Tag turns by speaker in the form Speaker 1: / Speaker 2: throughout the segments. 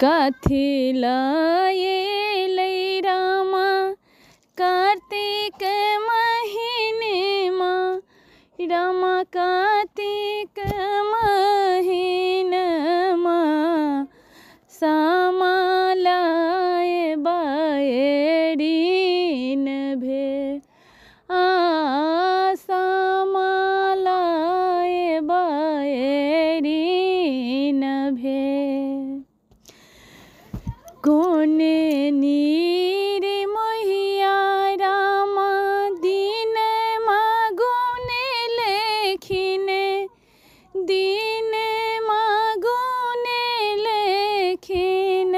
Speaker 1: कथी लाए रामा कार्तिक महीने माँ रामा कार्तिक महीने माँ सामा लाए बायरीन भे सामा लाए बायरीन भे कोने नीर मोहिया रामा दिन मागुने लेखिने दिन मागुने लेखिन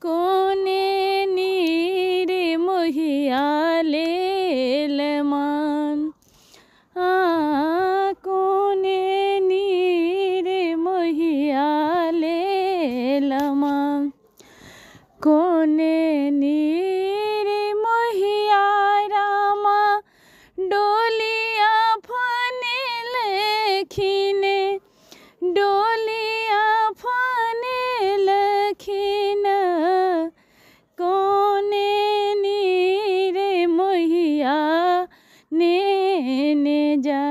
Speaker 1: कोने नीर मोहिया लेल मान कोने नीर मोहिया लेल मान कोने नीर मोहिया रामा डोलिया फने लखिने डोलिया फने लखिन कोने नीर मोहिया ने जा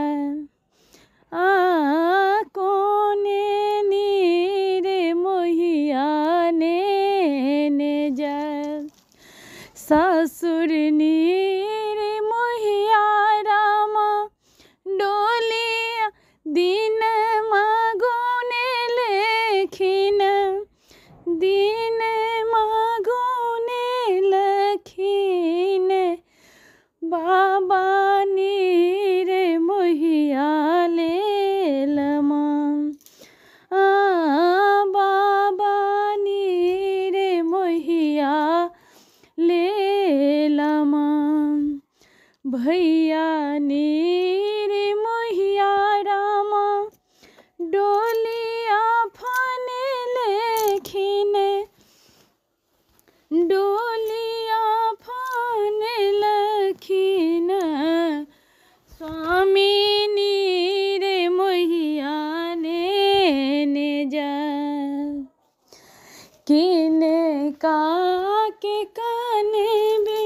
Speaker 1: कोने नीर मोहिया ने जा ससुर नीर मोहिया रामा डोलिया दिन मागुने लेखिन दिन मागुने लखिन बाबा नीर मोहिया लेल मान बाबा नीर मोहिया लेल मान भैया नीर मोहिया रामा डोलिया फने लेखिन डोलिया फने लखिन स्वामी नीर मोहिया ने जा किने का के काने बे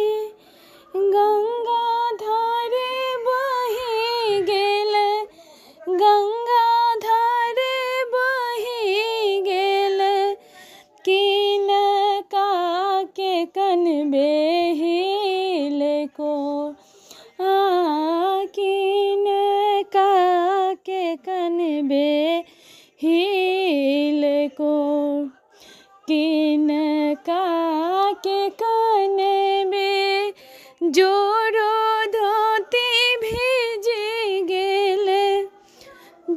Speaker 1: गंगा धारे बही गेल गंगा धारे बही गेल किन का के कनबे हिल को किन का के कनबे हिल को किन का के कनबे जोरो धोती भीज गेल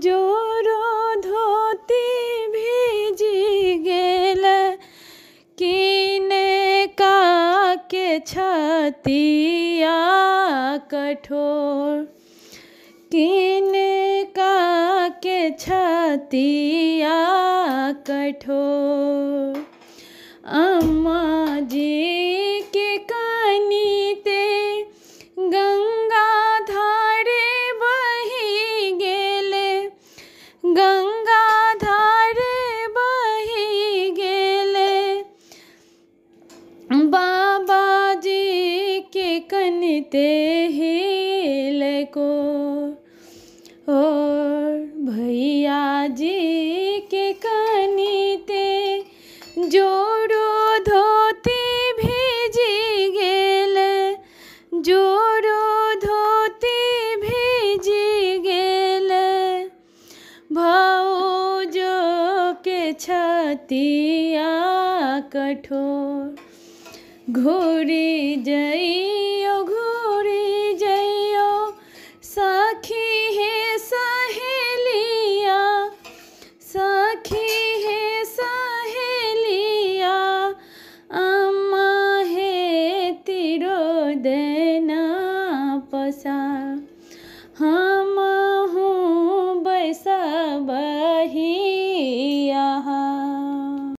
Speaker 1: जोरो धोती भीज गेल किन का के छतिया कठोर किन का के छतिया कठोर अम्मा जी के कनीते गंगा धारे बही गेल गंगा धारे बही गेल बाबा जी के कनीते हिल को और भैया जी के कनीते जोरो धोती भीजी गेल जोरो धोती भीजी गेल भौजो के छतिया कठोर घोरी जइयो सखी है सहेलिया सखी है सहेलिया अम्मा है तिरो दे